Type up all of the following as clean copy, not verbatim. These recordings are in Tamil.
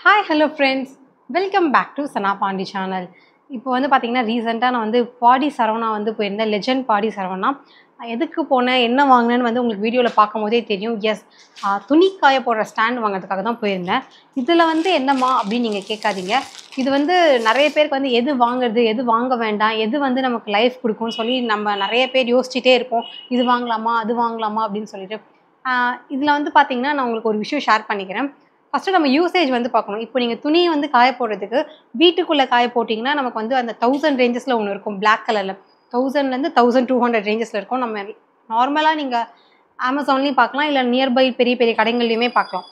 Hi hello friends, welcome back to Sana Pandi channel. இப்போ வந்து பார்த்தீங்கன்னா ரீசெண்டாக நான் வந்து பாடி சரவணா வந்து போயிருந்தேன். லெஜண்ட் பாடி சரவணா. எதுக்கு போனேன், என்ன வாங்கினேன்னு வந்து உங்களுக்கு வீடியோவில் பார்க்கும் போதே தெரியும். எஸ், துணி காய போடுற ஸ்டாண்ட் வாங்குறதுக்காக தான் போயிருந்தேன். இதில் வந்து என்னம்மா அப்படின்னு நீங்கள் கேட்காதீங்க. இது வந்து நிறைய பேருக்கு வந்து எது வாங்குறது, எது வாங்க வேண்டாம், எது வந்து நமக்கு லைஃப் கொடுக்கும்னு சொல்லி நம்ம நிறைய பேர் யோசிச்சுட்டே இருப்போம். இது வாங்கலாமா, அது வாங்கலாமா அப்படின்னு சொல்லிட்டு. இதில் வந்து பார்த்தீங்கன்னா நான் உங்களுக்கு ஒரு விஷயம் ஷேர் பண்ணிக்கிறேன். ஃபஸ்ட்டு நம்ம யூசேஜ் வந்து பார்க்கணும். இப்போ நீங்க துணிய வந்து காய போடுறதுக்கு, வீட்டுக்குள்ள காய போட்டீங்கன்னா, நமக்கு வந்து அந்த 1000 ரேஞ்சஸ்ல ஒண்ணு இருக்கும். பிளாக் கலர்ல. 1000லேருந்து 1200 ரேஞ்சஸ்ல இருக்கும். நம்ம நார்மலா நீங்க Amazonலயும் பார்க்கலாம். இல்ல நியர்பை பெரிய பெரிய கடைகள்லயுமே பார்க்கலாம்.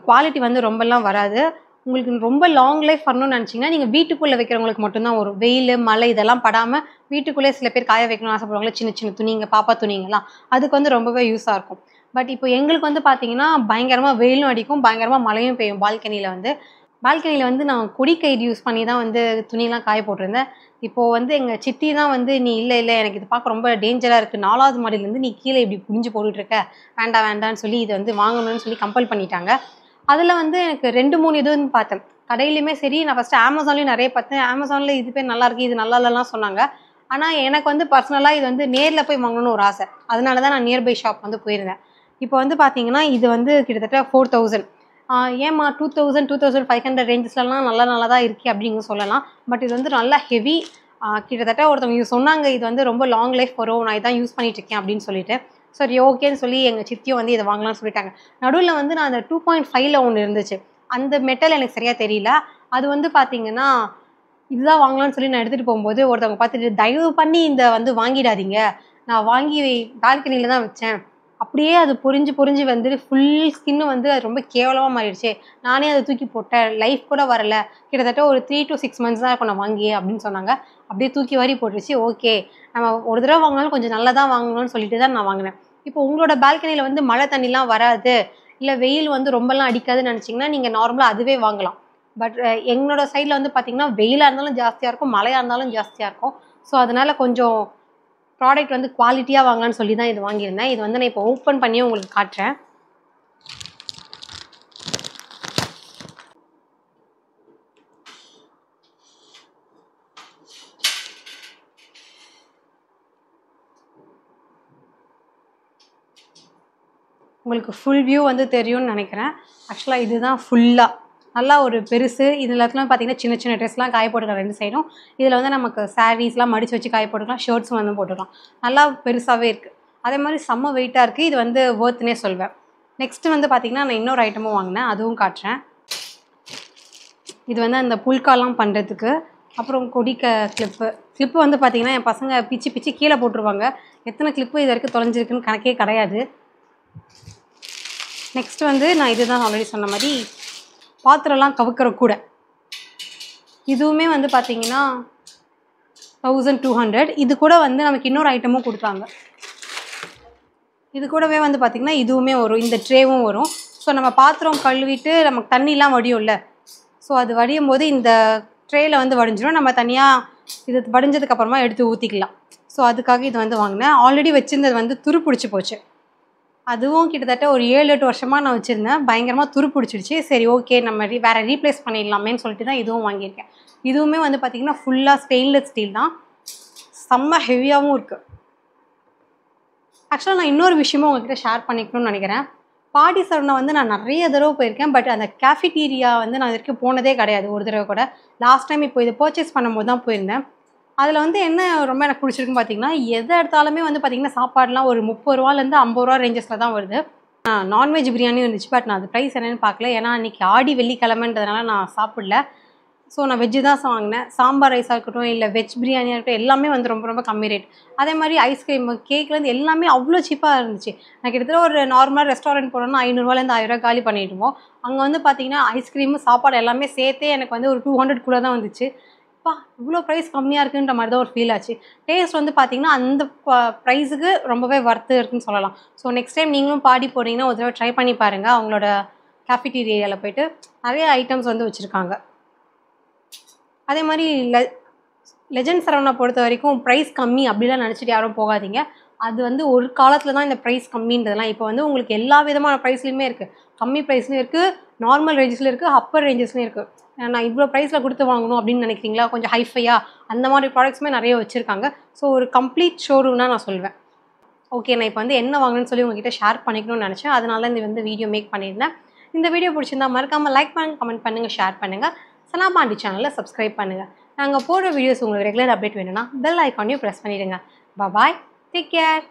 குவாலிட்டி வந்து ரொம்பலாம் வராது. உங்களுக்கு ரொம்ப லாங் லைஃப் வரணும்னு நினச்சீங்கன்னா, நீங்க வீட்டுக்குள்ள வைக்கிறவங்களுக்கு மட்டும் தான் வரும். வெயிலு, மழை இதெல்லாம் படாம வீட்டுக்குள்ளேயே சில பேர் காய வைக்கணும்னு ஆசைப்படுவாங்கல்ல, சின்ன சின்ன துணிங்க, பாப்பா துணிங்கலாம். அதுக்கு வந்து ரொம்பவே யூஸா இருக்கும். பட் இப்போ எங்களுக்கு வந்து பார்த்தீங்கன்னா, பயங்கரமா வெயிலும் அடிக்கும், பயங்கரமா மழையும் பெய்யும் பால்கனியில வந்து. பால்கனியில வந்து நான் கொடி கயிறு யூஸ் பண்ணி தான் வந்து துணிலாம் காய போட்டிருந்தேன். இப்போ வந்து எங்க சித்தி தான் வந்து, "நீ இல்ல இல்ல எனக்கு இது பார்க்க ரொம்ப டேஞ்சரா இருக்கு. 4வது மாடியிலேருந்து நீ கீழ இப்படி குனிஞ்சு போட்டுட்டு இருக்க. வேண்டாம் வேண்டான்னு சொல்லி இத வந்து வாங்கணும்னு சொல்லி கம்பல் பண்ணிட்டாங்க." அதுல வந்து எனக்கு 2, 3 இது வந்து பார்த்தேன். கடையிலயுமே சரி, நான் ஃபர்ஸ்ட்டு Amazonலயும் நெறைய பார்த்தேன். Amazonல இது பேர் நல்லாயிருக்கு, இது நல்லா இல்லலாம் சொன்னாங்க. ஆனா எனக்கு வந்து பர்சனலா இது வந்து நேர்ல போய் வாங்கணும்னு ஒரு ஆசை. அதனால தான் நான் நியர்பை ஷாப் வந்து போயிருந்தேன். இப்போ வந்து பார்த்தீங்கன்னா, இது வந்து கிட்டத்தட்ட 4000. ஏம்மா 2000, 2500 ரேஞ்சஸ்லலாம் நல்லா தான் இருக்கே அப்படின்னு சொல்லலாம். பட் இது வந்து நல்லா ஹெவி. கிட்டத்தட்ட ஒருத்தவங்க இது சொன்னாங்க, இது வந்து ரொம்ப லாங் லைஃப் வரும். நான் இதான் யூஸ் பண்ணிட்டு இருக்கேன் அப்படின்னு சொல்லிட்டு. சரி ஓகேன்னு சொல்லி எங்க சித்தியும் வந்து இத வாங்கலாம்னு சொல்லிட்டாங்க. நடுவுல வந்து நான் அந்த 2.5ல ஒண்ணு இருந்துச்சு. அந்த மெட்டல் எனக்கு சரியா தெரியல. அது வந்து பார்த்தீங்கன்னா, இதுதான் வாங்கலாம்னு சொல்லி நான் எடுத்துட்டு போம்போது, ஒருத்தவங்க பார்த்துட்டு, "தயவு பண்ணி இந்த வந்து வாங்கிடாதீங்க. நான் வாங்கி பால்கனில தான் வச்சேன். அப்படியே அது பொரிஞ்சு பொரிஞ்சு வந்து ஃபுல் ஸ்கின்னு வந்து அது ரொம்ப கேவலமா மாறிடுச்சு. நானே அத தூக்கி போட்டேன். லைஃப் கூட வரல. கிட்டத்தட்ட ஒரு 3 to 6 மந்த்ஸ் தான் இருக்கும் நான் வாங்கியே" அப்படின்னு சொன்னாங்க. அப்படியே தூக்கி வாரி போட்டுருச்சு. ஓகே. நம்ம ஒரு தடவ வாங்குனாலும் கொஞ்சம் நல்லதா வாங்கணும்னு சொல்லிட்டு தான் நான் வாங்குனேன். இப்போ உங்களோட பால்கனில வந்து மழை தண்ணிலாம் வராது, இல்ல வெயில் வந்து ரொம்பலாம் அடிக்காதுன்னு நெனச்சீங்கன்னா, நீங்க நார்மலா அதுவே வாங்கலாம். பட் என்னோட சைட்ல வந்து பார்த்தீங்கன்னா, வெயிலா இருந்தாலும் ஜாஸ்தியா இருக்கும், மழையா இருந்தாலும் ஜாஸ்தியா இருக்கும். ஸோ, அதனால கொஞ்சம் ப்ராடக்ட் வந்து குவாலிட்டியா வாங்கலான்னு சொல்லி தான் இது வாங்கியிருந்தேன். இது வந்து நான் இப்போ ஓப்பன் பண்ணியே உங்களுக்கு காட்டுறேன். உங்களுக்கு ஃபுல் வியூ வந்து தெரியும்னு நெனைக்கிறேன். ஆக்சுவலா இதுதான் ஃபுல்லா. நல்லா ஒரு பெருசு. இதுல பார்த்தீங்கன்னா, சின்ன சின்ன ட்ரெஸ்லாம் காய போட்டுக்கலாம் 2 சைடும். இதுல வந்து நமக்கு சாரீஸ்லாம் மடிச்சு வச்சு காய போட்டுக்கலாம். ஷர்ட்ஸும் வந்து போட்டுக்கலாம். நல்லா பெருசாவே இருக்கு. அதே மாரி செம்ம வெயிட்டா இருக்கு. இது வந்து வொர்த்னே சொல்வேன். நெக்ஸ்ட் வந்து பார்த்தீங்கன்னா, நான் இன்னொரு ஐட்டமும் வாங்குனேன். அதுவும் காட்டுறேன். இது வந்து அந்த புல்காலாம் பண்றதுக்கு. அப்புறம் கொடி கிளிப்பு. கிளிப்பு வந்து பார்த்தீங்கன்னா, என் பசங்க பிச்சு பிச்சு கீழ போட்டுருவாங்க. எத்தன கிளிப்பு இதுவரைக்கும் தொலைஞ்சிருக்குன்னு கணக்கே கிடையாது. நெக்ஸ்ட் வந்து நான் இதுதான் ஆல்ரெடி சொன்ன மாரி, பாத்திரம்லாம் கவுக்கிற கூடை. இதுவுமே வந்து பார்த்தீங்கன்னா, 1200. இது கூட வந்து நமக்கு இன்னொரு ஐட்டமும் குடுத்தாங்க. இது கூடவே வந்து பார்த்தீங்கன்னா, இதுவுமே வரும். இந்த ட்ரேவும் வரும். ஸோ, நம்ம பாத்திரம் கழுவிட்டு நமக்கு தண்ணிலாம் வடியும்ல. ஸோ, அது வடியும்போது இந்த ட்ரேல வந்து வடிஞ்சிரும். நம்ம தனியா இது வடிஞ்சதுக்கு அப்புறமா எடுத்து ஊத்திக்கலாம். ஸோ, அதுக்காக இது வந்து வாங்குனேன். ஆல்ரெடி வச்சிருந்தது வந்து துரு புடிச்சு போச்சு. அதுவும் கிட்டத்தட்ட ஒரு 7, 8 வருஷமா நான் வச்சிருந்தேன். பயங்கரமா துரு புடிச்சிடுச்சு. சரி ஓகே, நம்ம வேற ரீப்ளேஸ் பண்ணிடலாமேன்னு சொல்லிட்டு தான் இதுவும் வாங்கியிருக்கேன். இதுவுமே வந்து பார்த்தீங்கன்னா, ஃபுல்லா ஸ்டெயின்லெஸ் ஸ்டீல் தான். செம்ம ஹெவியாவும் இருக்கு. ஆக்சுவலா நான் இன்னொரு விஷயமும் உங்ககிட்ட ஷேர் பண்ணிக்கணும்னு நெனைக்கிறேன். பாடி சரவணா வந்து நான் நெறைய தடவ போயிருக்கேன். பட் அந்த கேஃபிட்டீரியா வந்து நான் இதுவரைக்கும் போனதே கிடையாது, ஒரு தடவ கூட. லாஸ்ட் டைம் இப்போ இத பர்ச்சேஸ் பண்ணும்போது தான் போயிருந்தேன். அதில வந்து என்ன ரொம்ப எனக்கு பிடிச்சிருக்குன்னு பார்த்தீங்கன்னா, எத எடுத்தாலுமே வந்து பார்த்தீங்கன்னா, சாப்பாடுலாம் ஒரு ரூ. 30லேருந்து ரூ. 50 ரேஞ்சஸ்ல தான் வருது. நான்வெஜ் பிரியாணியும் இருந்துச்சு. பட் நான் அது பிரைஸ் என்னன்னு பார்க்கல. ஏன்னா, அன்னைக்கு ஆடி வெள்ளிக்கிழமைன்றதுனால நான் சாப்பிடல. ஸோ, நான் வெஜ்ஜு தான் வாங்கினேன். சாம்பார் ரைஸா இருக்கட்டும், இல்ல வெஜ் பிரியாணியா இருக்கட்டும், எல்லாமே வந்து ரொம்ப ரொம்ப கம்மி ரேட். அதே மாரி ஐஸ்கிரீம், கேக்லேருந்து எல்லாமே அவ்ளோ சீப்பா இருந்துச்சு. நான் கிட்டத்தட்ட ஒரு நார்மலா ரெஸ்டாரண்ட் போனோம்னா ரூ. 500லேருந்து ரூ. 1000 காலி பண்ணிடுவோம். அங்க வந்து பார்த்தீங்கன்னா, ஐஸ்கிரீமு, சாப்பாடு எல்லாமே சேர்த்தே எனக்கு வந்து ஒரு 200 தான் வந்துச்சு. அப்பா! இவ்ளோ பிரைஸ் கம்மியா இருக்குன்ற மாரி தான் ஒரு ஃபீல் ஆச்சு. டேஸ்ட் வந்து பார்த்தீங்கன்னா, அந்த பிரைஸுக்கு ரொம்பவே வொர்த் இருக்குன்னு சொல்லலாம். ஸோ, நெக்ஸ்ட் டைம் நீங்களும் பாடி போனீங்கன்னா, ஒரு தடவ ட்ரை பண்ணி பாருங்க. அவங்களோட கேஃபிட்டீரியால போயிட்டு நெறைய ஐட்டம்ஸ் வந்து வச்சிருக்காங்க. அதே மாரி லெஜண்ட் சரவணா பொறுத்தவரைக்கும் பிரைஸ் கம்மி அப்படிலாம் நெனச்சுட்டு யாரும் போகாதீங்க. அது வந்து ஒரு காலத்துல தான் இந்த பிரைஸ் கம்மின்றதெல்லாம். இப்போ வந்து உங்களுக்கு எல்லா விதமான பிரைஸ்லயுமே இருக்கு. கம்மி பிரைஸ்லயும் இருக்கு, நார்மல் ரேஞ்சஸில் இருக்குது, அப்பர் ரேஞ்சஸ்லையும் இருக்குது. நான் இவ்வளோ ப்ரைஸில் கொடுத்து வாங்கணும் அப்படின்னு நினைக்கிறீங்களா, கொஞ்சம் ஹைஃபையாக அந்த மாதிரி ப்ராடக்ட்ஸுமே நிறைய வச்சுருக்காங்க. ஸோ ஒரு கம்ப்ளீட் ஷோரூம் தான் நான் சொல்வேன். ஓகே, நான் இப்போ வந்து என்ன வாங்கணும்னு சொல்லி உங்ககிட்ட ஷேர் பண்ணிக்கணும்னு நினச்சேன். அதனால இந்த வந்து வீடியோ மேக் பண்ணியிருந்தேன். இந்த வீடியோ பிடிச்சிருந்தா மறக்காமல் லைக் பண்ணுங்கள், கமெண்ட் பண்ணுங்கள், ஷேர் பண்ணுங்கள். சனா பாண்டி சேனலில் சப்ஸ்கிரைப் பண்ணுங்கள். நாங்கள் போடுற வீடியோஸ் உங்களுக்கு ரெகுலர் அப்டேட் வேணும்னா பெல் ஐக்கானையும் ப்ரெஸ் பண்ணிவிடுங்க. பாய், டேக் கேர்.